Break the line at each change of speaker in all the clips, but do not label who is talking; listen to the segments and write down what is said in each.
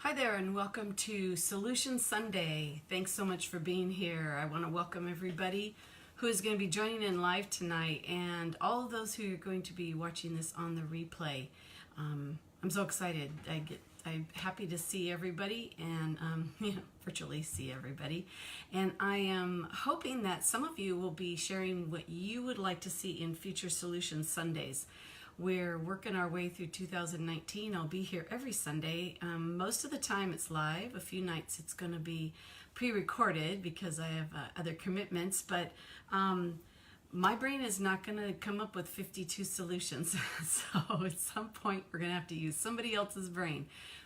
Hi there and welcome to Solution Sunday. Thanks so much for being here. I want to welcome everybody who is going to be joining in live tonight and all of those who are going to be watching this on the replay. I'm so excited. I'm happy to see everybody and virtually see everybody. And I am hoping that some of you will be sharing what you would like to see in future Solution Sundays. We're working our way through 2019. I'll be here every Sunday. Most of the time it's live. A few nights it's going to be pre-recorded because I have other commitments. But my brain is not going to come up with 52 solutions. So at some point we're going to have to use somebody else's brain.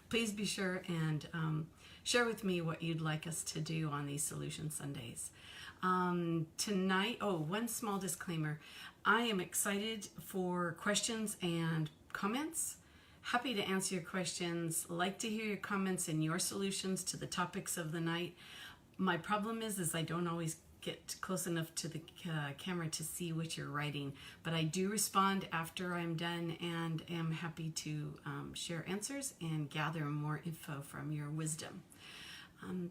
Please be sure and share with me what you'd like us to do on these Solution Sundays. Tonight, one small disclaimer. I am excited for questions and comments. Happy to answer your questions. Like to hear your comments and your solutions to the topics of the night. My problem is I don't always get close enough to the camera to see what you're writing, but I do respond after I'm done and am happy to share answers and gather more info from your wisdom.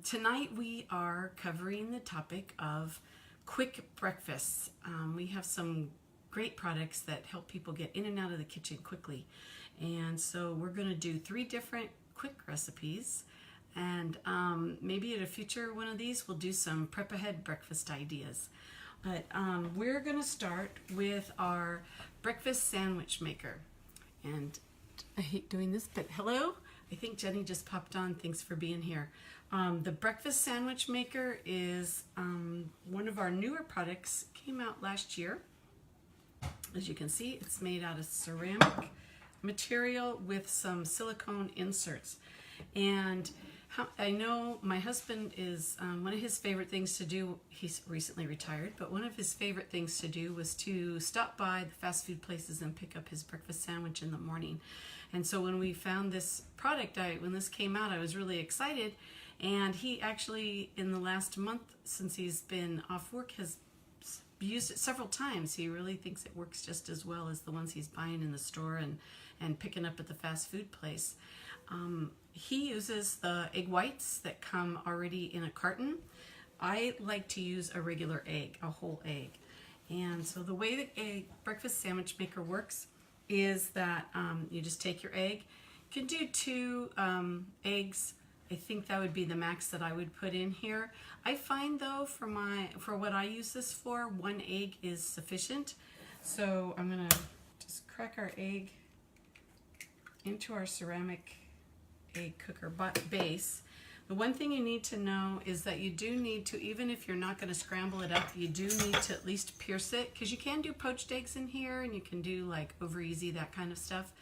Tonight we are covering the topic of quick breakfasts. We have some great products that help people get in and out of the kitchen quickly. And so we're going to do 3 different quick recipes. And maybe at a future one of these, we'll do some prep ahead breakfast ideas. But we're going to start with our breakfast sandwich maker. And I hate doing this, but hello. I think Jenny just popped on. Thanks for being here. The breakfast sandwich maker is one of our newer products. Came out last year. As you can see, it's made out of ceramic material with some silicone inserts. And I know my husband is, one of his favorite things to do, he's recently retired, but one of his favorite things to do was to stop by the fast food places and pick up his breakfast sandwich in the morning. And so when we found this product, when this came out, I was really excited. And he actually, in the last month since he's been off work, has used it several times. He really thinks it works just as well as the ones he's buying in the store and picking up at the fast food place. He uses the egg whites that come already in a carton. I like to use a regular egg, a whole egg. And so the way the breakfast sandwich maker works is that you just take your egg. You can do 2 eggs. I think that would be the max that I would put in here. I find though for what I use this for, 1 egg is sufficient. So I'm gonna just crack our egg into our ceramic egg cooker base. The one thing you need to know is that you do need to, even if you're not going to scramble it up, you do need to at least pierce it, because you can do poached eggs in here and you can do like over easy, that kind of stuff.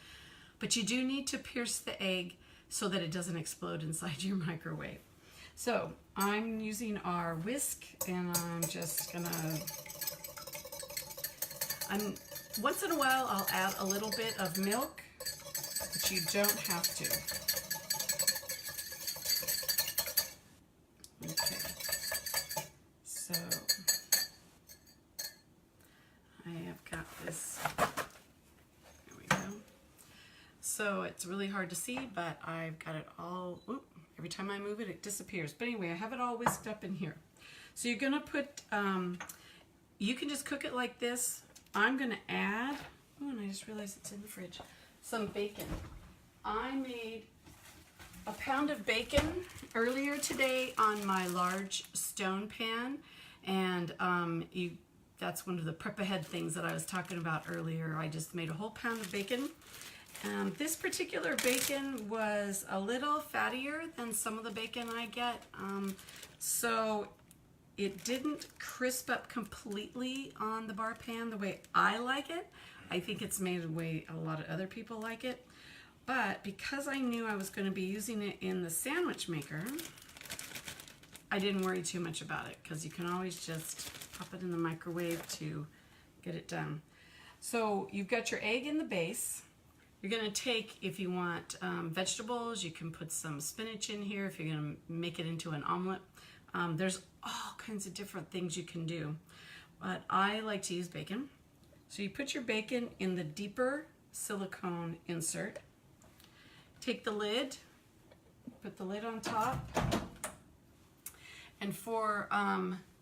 But you do need to pierce the egg so that it doesn't explode inside your microwave. So I'm using our whisk and I'm just gonna, once in a while I'll add a little bit of milk, but you don't have to. Okay, so I have got this, there we go. So it's really hard to see, but I've got it all, every time I move it, it disappears. But anyway, I have it all whisked up in here. So you're gonna put, you can just cook it like this. I'm gonna add, and I just realized it's in the fridge, some bacon. I made a pound of bacon earlier today on my large stone pan, and that's one of the prep ahead things that I was talking about earlier. I just made a whole pound of bacon. This particular bacon was a little fattier than some of the bacon I get, so it didn't crisp up completely on the bar pan the way I like it. I think it's made the way a lot of other people like it. But because I knew I was going to be using it in the sandwich maker, I didn't worry too much about it, because you can always just pop it in the microwave to get it done. So you've got your egg in the base. You're going to take, if you want vegetables, you can put some spinach in here if you're going to make it into an omelet. There's all kinds of different things you can do, but I like to use bacon. So you put your bacon in the deeper silicone insert. Take the lid, Put the lid on top. And for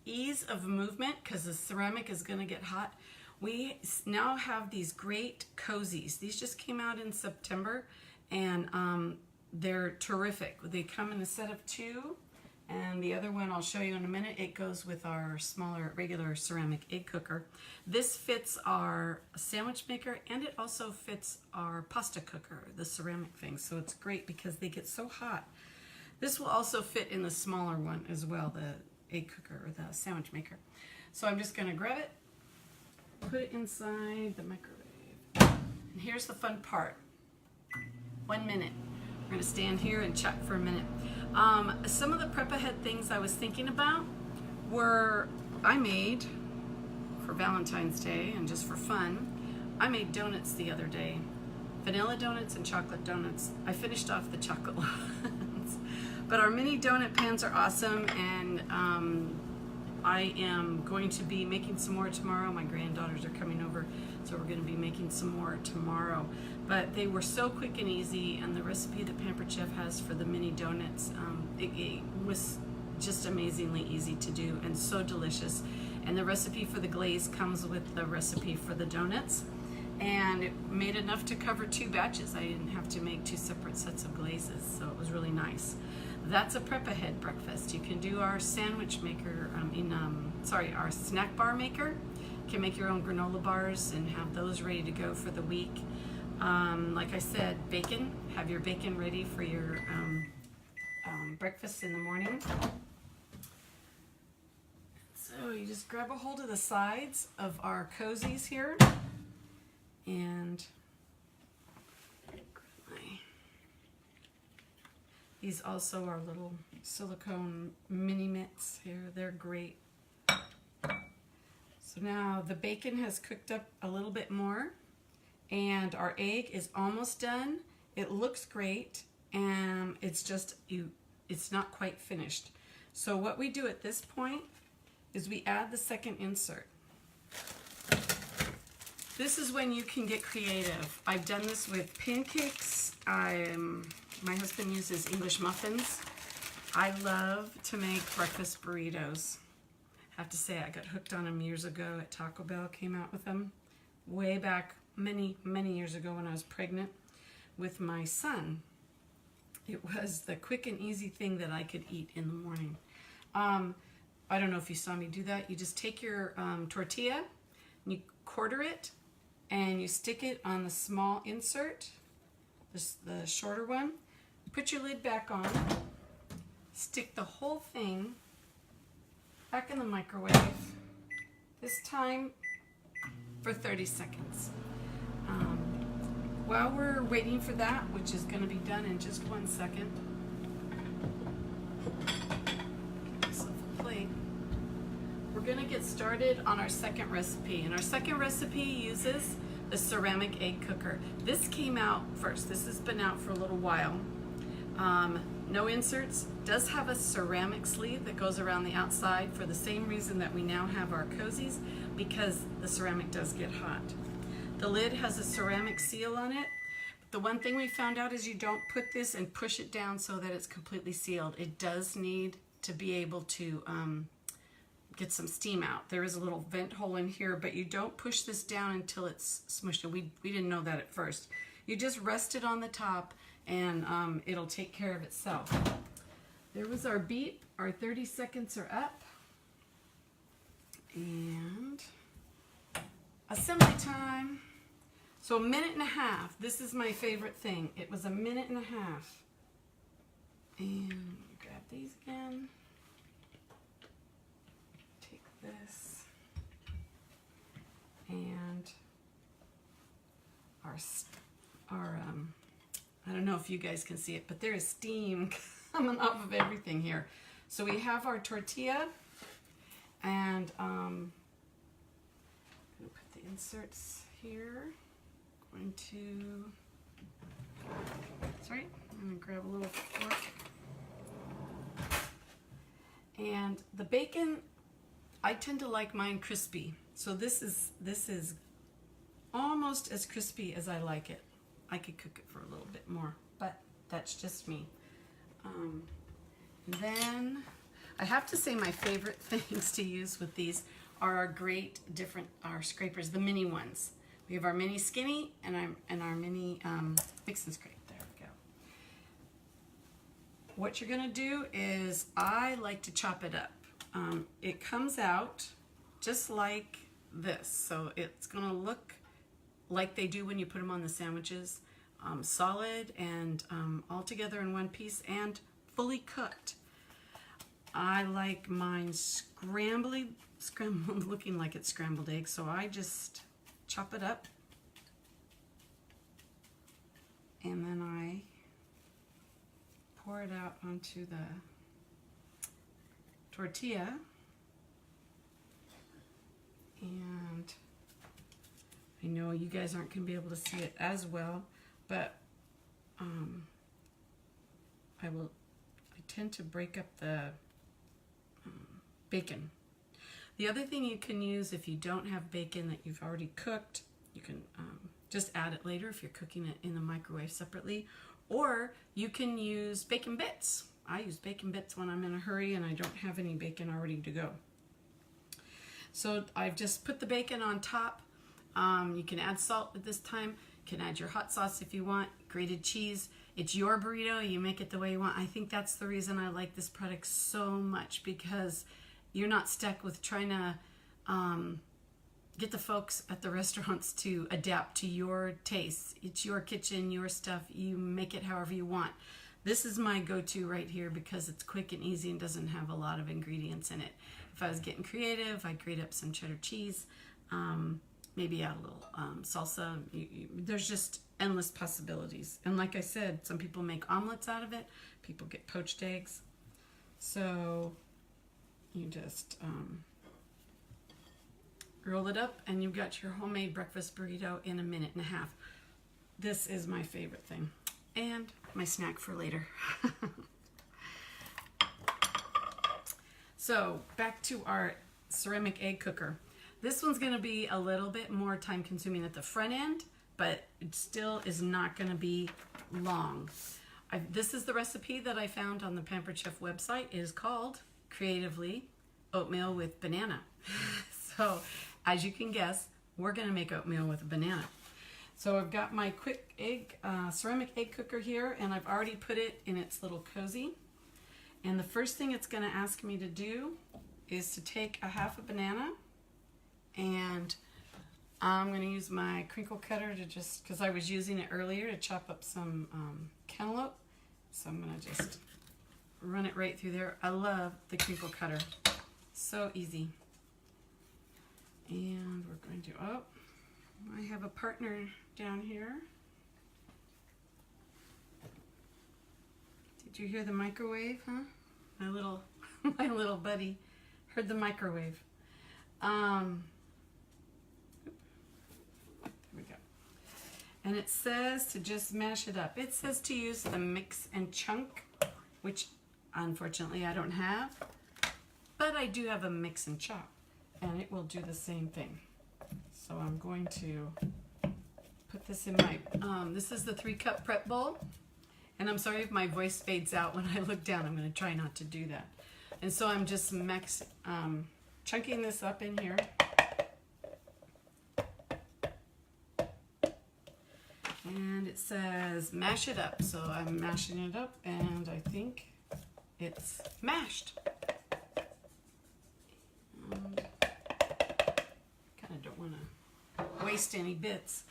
ease of movement, because the ceramic is going to get hot, we now have these great cozies. These just came out in September, and they're terrific. They come in a set of 2, and the other one I'll show you in a minute. It goes with our smaller regular ceramic egg cooker. This fits our sandwich maker, and it also fits our pasta cooker, the ceramic thing. So it's great because they get so hot. This will also fit in the smaller one as well, the egg cooker or the sandwich maker. So I'm just going to grab it, put it inside the microwave. And here's the fun part. 1 minute. We're going to stand here and chat for a minute. Some of the prep ahead things I was thinking about were, I made for Valentine's Day and just for fun, I made donuts the other day. Vanilla donuts and chocolate donuts. I finished off the chocolate ones. But our mini donut pans are awesome, and I am going to be making some more tomorrow. My granddaughters are coming over, so we're going to be making some more tomorrow. But they were so quick and easy, and the recipe that Pampered Chef has for the mini donuts, it was just amazingly easy to do and so delicious. And the recipe for the glaze comes with the recipe for the donuts, and it made enough to cover 2 batches. I didn't have to make 2 separate sets of glazes, so it was really nice. That's a prep ahead breakfast. You can do our sandwich maker, our snack bar maker. You can make your own granola bars and have those ready to go for the week. Like I said, bacon. Have your bacon ready for your breakfast in the morning. So you just grab a hold of the sides of our cozies here, and these also are little silicone mini mitts here. They're great. So now the bacon has cooked up a little bit more, and our egg is almost done. It looks great, and it's not quite finished. So what we do at this point is we add the second insert. This is when you can get creative. I've done this with pancakes. My husband uses English muffins. I love to make breakfast burritos. I have to say, I got hooked on them years ago at Taco Bell, came out with them way back many, many years ago when I was pregnant with my son. It was the quick and easy thing that I could eat in the morning. I don't know if you saw me do that. You just take your tortilla, and you quarter it, and you stick it on the small insert, the shorter one. Put your lid back on, stick the whole thing back in the microwave, this time for 30 seconds. While we're waiting for that, which is going to be done in just 1 second, get myself a plate. We're going to get started on our second recipe, and our second recipe uses the ceramic egg cooker. This came out first. This has been out for a little while. No inserts. Does have a ceramic sleeve that goes around the outside for the same reason that we now have our cozies, because the ceramic does get hot. The lid has a ceramic seal on it. The one thing we found out is you don't put this and push it down so that it's completely sealed. It does need to be able to get some steam out. There is a little vent hole in here, but you don't push this down until it's smushed. We didn't know that at first. You just rest it on the top, and it'll take care of itself. There was our beep. Our 30 seconds are up. And assembly time. So 1.5 minutes. This is my favorite thing. It was 1.5 minutes. And grab these again. Take this. And our I don't know if you guys can see it, but there is steam coming off of everything here. So we have our tortilla, and I'm going to put the inserts here. I'm going to grab a little fork. And the bacon, I tend to like mine crispy. So this is almost as crispy as I like it. I could cook it for a little bit more, but that's just me. Then I have to say my favorite things to use with these are our our scrapers, the mini ones. We have our mini skinny and our mini mix and scrape. There we go. What you're gonna do is, I like to chop it up. It comes out just like this, so it's gonna look like they do when you put them on the sandwiches, solid and all together in one piece and fully cooked. I like mine scrambled, looking like it's scrambled eggs, so I just chop it up and then I pour it out onto the tortilla. And I know you guys aren't going to be able to see it as well, but I tend to break up the bacon. The other thing you can use, if you don't have bacon that you've already cooked, you can just add it later if you're cooking it in the microwave separately, or you can use bacon bits. I use bacon bits when I'm in a hurry and I don't have any bacon already to go. So I've just put the bacon on top. You can add salt at this time. You can add your hot sauce if you want, grated cheese. It's your burrito. You make it the way you want. I think that's the reason I like this product so much, because you're not stuck with trying to get the folks at the restaurants to adapt to your tastes. It's your kitchen, your stuff. You make it however you want. This is my go-to right here because it's quick and easy and doesn't have a lot of ingredients in it. If I was getting creative, I'd grate up some cheddar cheese, maybe add a little salsa. There's just endless possibilities. And like I said, some people make omelets out of it. People get poached eggs. So you just roll it up and you've got your homemade breakfast burrito in a minute and a half. This is my favorite thing. And my snack for later. So back to our ceramic egg cooker. This one's going to be a little bit more time consuming at the front end, but it still is not going to be long. This is the recipe that I found on the Pampered Chef website. It is called, creatively, oatmeal with banana. So as you can guess, we're going to make oatmeal with a banana. So I've got my quick egg, ceramic egg cooker here, and I've already put it in its little cozy. And the first thing it's going to ask me to do is to take a half a banana, and I'm going to use my crinkle cutter to just, because I was using it earlier to chop up some cantaloupe. So I'm going to just run it right through there. I love the crinkle cutter. So easy. And we're going to, oh, I have a partner down here. Did you hear the microwave, huh? My little buddy heard the microwave. There we go. And it says to just mash it up. It says to use the mix and chunk, which unfortunately I don't have, but I do have a mix and chop, and it will do the same thing. So I'm going to put this in my, this is the 3-cup prep bowl. And I'm sorry if my voice fades out when I look down. I'm going to try not to do that. And so I'm just chunking this up in here. And it says mash it up. So I'm mashing it up and I think it's mashed. Kind of don't want to waste any bits.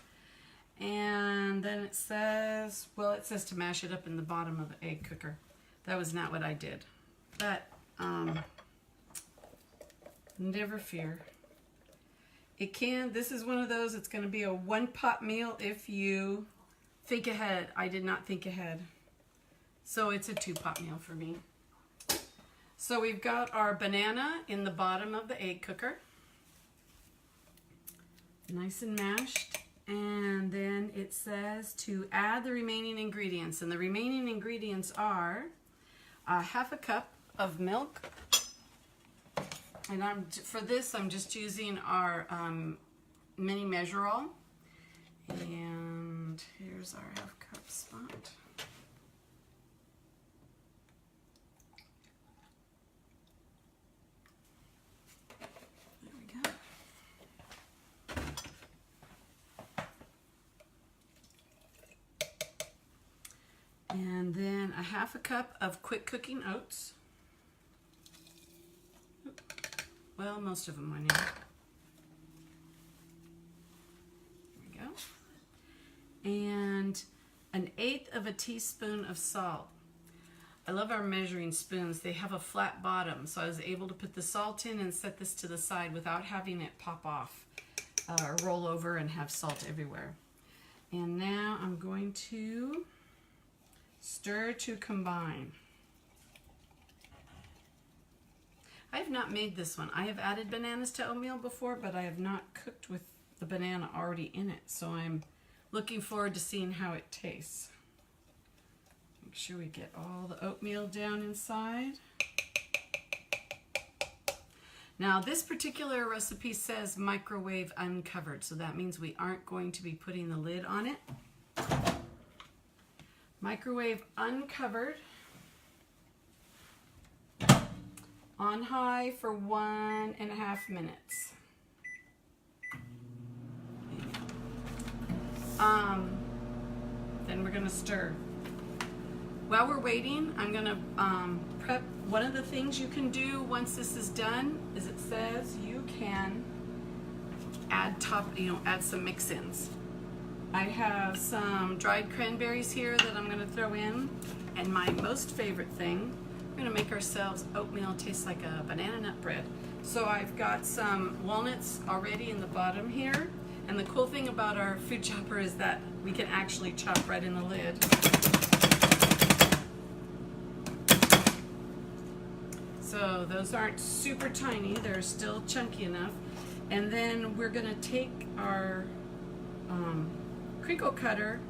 And then it says, well, it says to mash it up in the bottom of the egg cooker. That was not what I did. But never fear. It can, this is one of those, it's going to be a one-pot meal if you think ahead. I did not think ahead. So it's a 2-pot meal for me. So we've got our banana in the bottom of the egg cooker. Nice and mashed. And then it says to add the remaining ingredients. And the remaining ingredients are half a cup of milk. And for this, I'm just using our mini measure-all. And here's our half-cup spot. And then a half a cup of quick cooking oats. Well, most of them went in. There we go. And 1/8 of a teaspoon of salt. I love our measuring spoons. They have a flat bottom, so I was able to put the salt in and set this to the side without having it pop off or roll over and have salt everywhere. And now I'm going to stir to combine. I have not made this one. I have added bananas to oatmeal before, but I have not cooked with the banana already in it, so I'm looking forward to seeing how it tastes. Make sure we get all the oatmeal down inside. Now this particular recipe says microwave uncovered, so that means we aren't going to be putting the lid on it. Microwave uncovered, on high for 1.5 minutes. Then we're gonna stir. While we're waiting, I'm gonna prep. One of the things you can do once this is done is it says you can add add some mix-ins. I have some dried cranberries here that I'm gonna throw in, and my most favorite thing, we're gonna make ourselves oatmeal taste like a banana nut bread. So I've got some walnuts already in the bottom here, and the cool thing about our food chopper is that we can actually chop right in the lid. So those aren't super tiny, they're still chunky enough. And then we're gonna take our crinkle cutter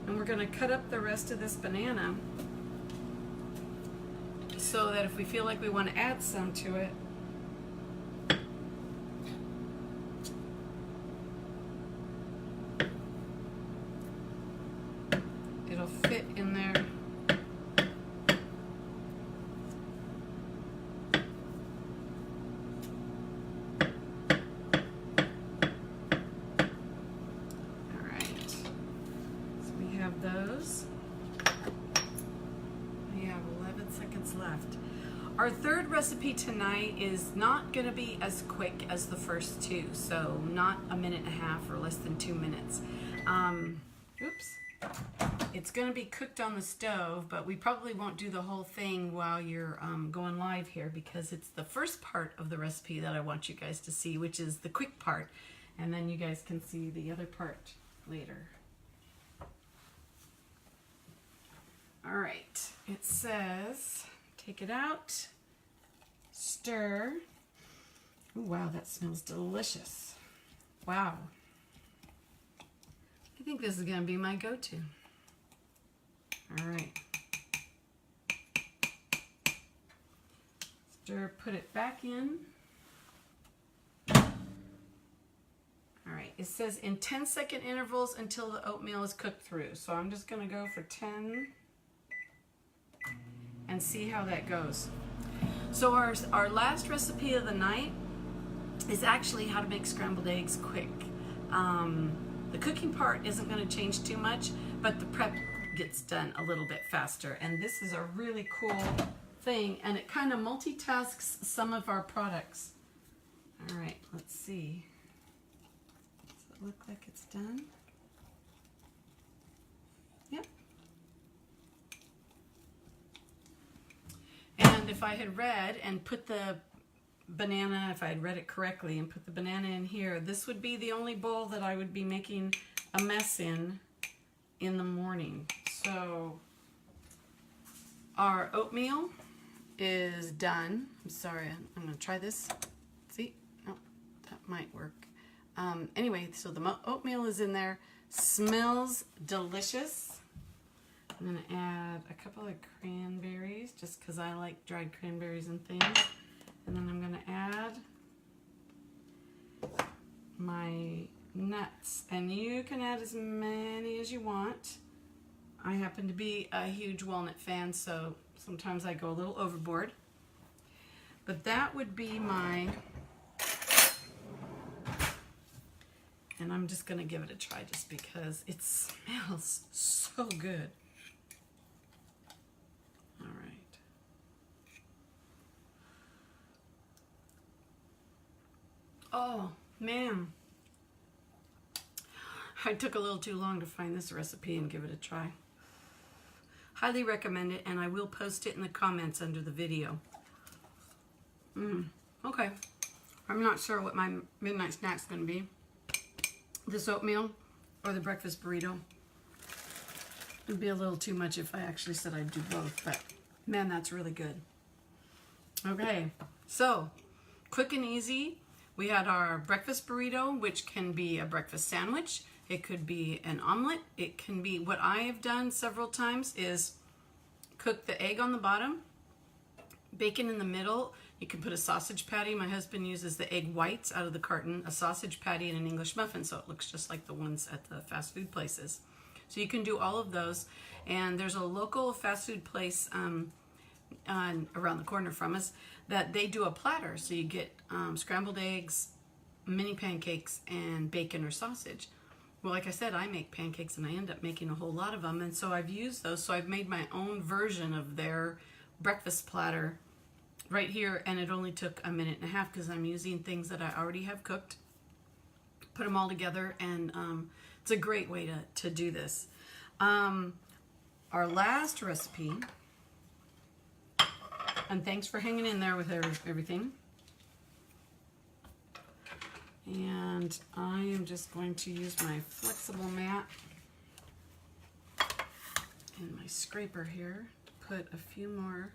and we're gonna cut up the rest of this banana so that if we feel like we want to add some to it, it'll fit in there. Those. We have 11 seconds left. Our third recipe tonight is not going to be as quick as the first two, so not 1.5 minutes or less than 2 minutes. It's going to be cooked on the stove, but we probably won't do the whole thing while you're going live here, because it's the first part of the recipe that I want you guys to see, which is the quick part, and then you guys can see the other part later. All right, it says, take it out, stir. Ooh, wow, that smells delicious. Wow. I think this is gonna be my go-to. All right. Stir, put it back in. All right, it says in 10-second intervals until the oatmeal is cooked through. So I'm just gonna go for 10. And see how that goes. So our last recipe of the night is actually how to make scrambled eggs quick. The cooking part isn't going to change too much, but the prep gets done a little bit faster. And this is a really cool thing, and it kind of multitasks some of our products. All right, let's see. Does it look like it's done? Yep. And if I had read and put the banana, if I had read it correctly and put the banana in here, this would be the only bowl that I would be making a mess in the morning. So our oatmeal is done. I'm sorry, I'm going to try this. See? Oh, that might work. Anyway, so the oatmeal is in there. Smells delicious. I'm going to add a couple of cranberries just because I like dried cranberries and things. And then I'm going to add my nuts. And you can add as many as you want. I happen to be a huge walnut fan, so sometimes I go a little overboard. But that would be my... And I'm just going to give it a try just because it smells so good. Oh, man. I took a little too long to find this recipe and give it a try. Highly recommend it, and I will post it in the comments under the video. Okay. I'm not sure what my midnight snack's going to be. This oatmeal or the breakfast burrito. It'd be a little too much if I actually said I'd do both, but man, that's really good. Okay, so quick and easy. We had our breakfast burrito, which can be a breakfast sandwich. It could be an omelet. It can be, what I have done several times is cook the egg on the bottom, bacon in the middle. You can put a sausage patty. My husband uses the egg whites out of the carton, a sausage patty, and an English muffin, so it looks just like the ones at the fast food places. So you can do all of those. And there's a local fast food place around the corner from us that they do a platter. So you get scrambled eggs, mini pancakes, and bacon or sausage. Well, like I said, I make pancakes and I end up making a whole lot of them. And so I've used those. So I've made my own version of their breakfast platter right here. And it only took a minute and a half because I'm using things that I already have cooked. Put them all together, and it's a great way to do this. Our last recipe, and thanks for hanging in there with everything. And I am just going to use my flexible mat and my scraper here to put a few more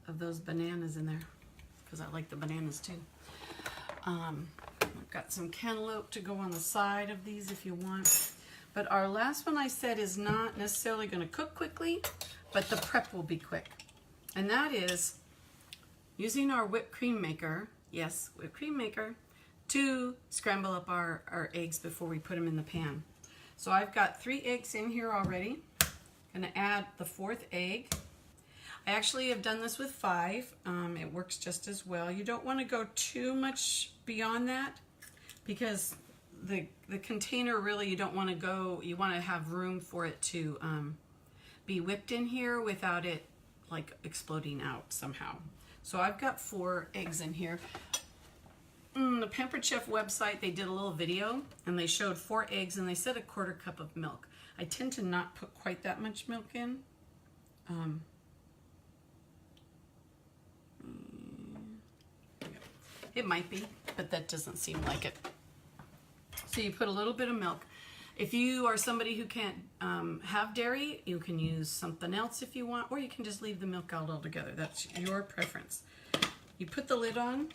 of those bananas in there because I like the bananas too. I've got some cantaloupe to go on the side of these if you want. But our last one I said is not necessarily going to cook quickly, but the prep will be quick. And that is using our whipped cream maker, yes, whipped cream maker, to scramble up our eggs before we put them in the pan. So I've got 3 eggs in here already. I'm going to add the 4th egg. I actually have done this with 5. It works just as well. You don't want to go too much beyond that because the container really, you don't want to go, you want to have room for it to be whipped in here without it like exploding out somehow. So I've got 4 eggs in here. The Pampered Chef website, they did a little video and they showed 4 eggs and they said a 1/4 cup of milk. I tend to not put quite that much milk in. It might be, but that doesn't seem like it. So you put a little bit of milk. If you are somebody who can't have dairy, you can use something else if you want, or you can just leave the milk out altogether. That's your preference. You put the lid on.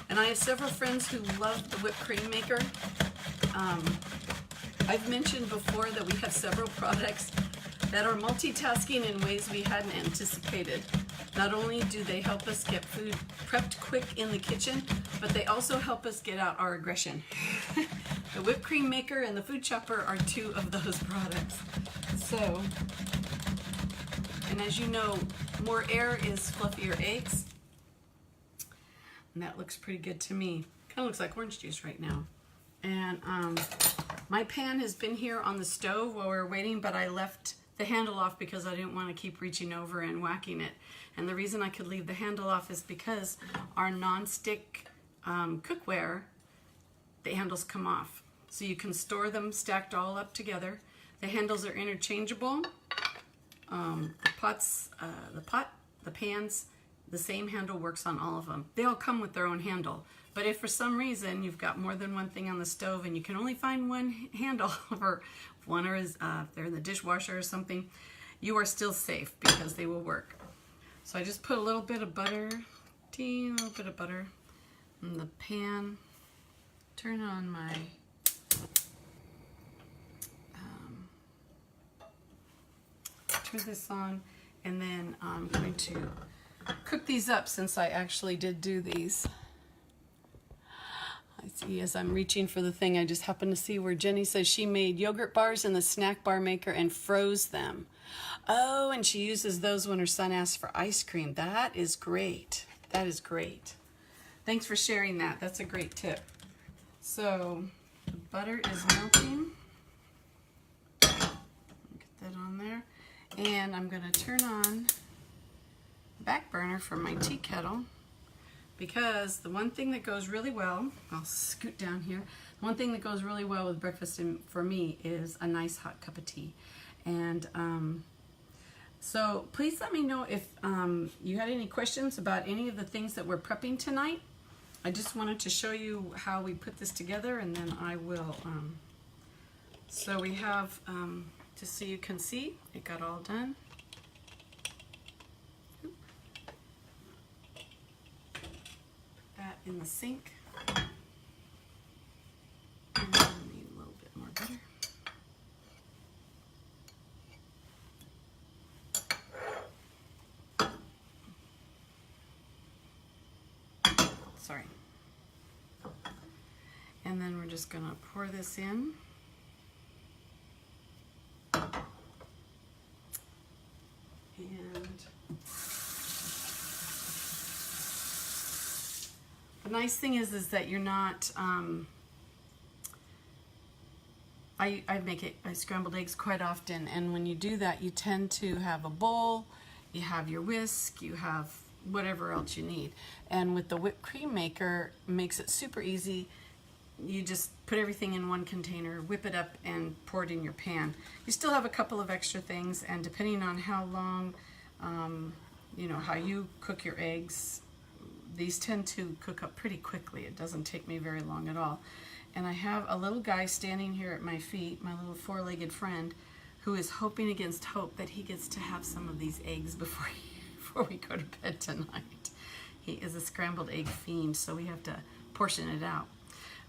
And I have several friends who love the whipped cream maker. I've mentioned before that we have several products that are multitasking in ways we hadn't anticipated. Not only do they help us get food prepped quick in the kitchen, but they also help us get out our aggression. The whipped cream maker and the food chopper are 2 of those products. So, and as you know, more air is fluffier eggs. And that looks pretty good to me. Kind of looks like orange juice right now. And my pan has been here on the stove while we were waiting, but I left the handle off because I didn't want to keep reaching over and whacking it. And the reason I could leave the handle off is because our non-stick cookware, the handles come off. So you can store them stacked all up together. The handles are interchangeable. The pot, the pans, the same handle works on all of them. They all come with their own handle. But if for some reason you've got more than one thing on the stove and you can only find one handle, or one is if they're in the dishwasher or something, you are still safe because they will work. So I just put a little bit of butter, teeny little bit of butter in the pan. Turn on my turn this on, and then I'm going to cook these up since I actually did do these. I see as I'm reaching for the thing, I just happened to see where Jenny says she made yogurt bars in the snack bar maker and froze them. Oh, and she uses those when her son asks for ice cream. That is great. That is great. Thanks for sharing that. That's a great tip. So the butter is melting. Get that on there. And I'm going to turn on the back burner for my tea kettle. because the one thing that goes really well, I'll scoot down here, one thing that goes really well with breakfast for me is a nice hot cup of tea. And so please let me know if you had any questions about any of the things that we're prepping tonight. I just wanted to show you how we put this together, and then I will, so we have, just so you can see, it got all done. Put that in the sink. And then we need a little bit more butter. Sorry. And then we're just going to pour this in. And the nice thing is that you're not, I make scrambled eggs quite often, and when you do that, you tend to have a bowl, you have your whisk, you have whatever else you need. And with the whipped cream maker, it makes it super easy. You just put everything in one container, whip it up, and pour it in your pan. You still have a couple of extra things, and depending on how long, you know, how you cook your eggs, these tend to cook up pretty quickly. It doesn't take me very long at all. And I have a little guy standing here at my feet, my little four-legged friend, who is hoping against hope that he gets to have some of these eggs before we go to bed tonight. He is a scrambled egg fiend, so we have to portion it out.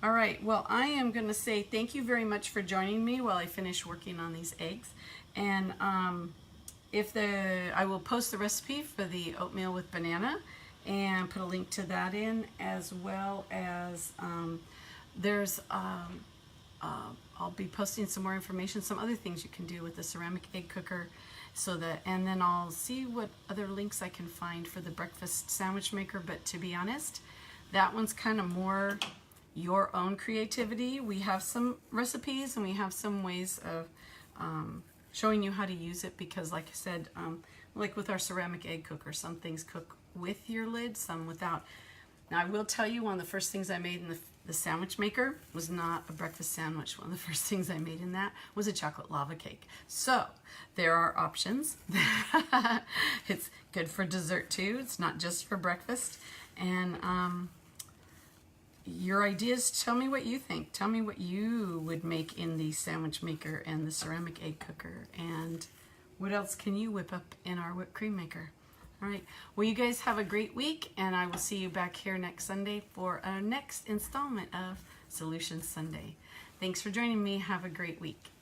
All right, well, I am going to say thank you very much for joining me while I finish working on these eggs. And I will post the recipe for the oatmeal with banana and put a link to that in, as well as I'll be posting some more information, some other things you can do with the ceramic egg cooker, and then I'll see what other links I can find for the breakfast sandwich maker. But to be honest, that one's kind of more your own creativity. We have some recipes and we have some ways of showing you how to use it, because like I said, like with our ceramic egg cooker, some things cook with your lid, some without. Now I will tell you, one of the first things I made in the sandwich maker was not a breakfast sandwich. One of the first things I made in that was a chocolate lava cake. So there are options. It's good for dessert too. It's not just for breakfast. And your ideas, tell me what you think. Tell me what you would make in the sandwich maker and the ceramic egg cooker. And what else can you whip up in our whipped cream maker? All right. Well, you guys have a great week, and I will see you back here next Sunday for our next installment of Solutions Sunday. Thanks for joining me. Have a great week.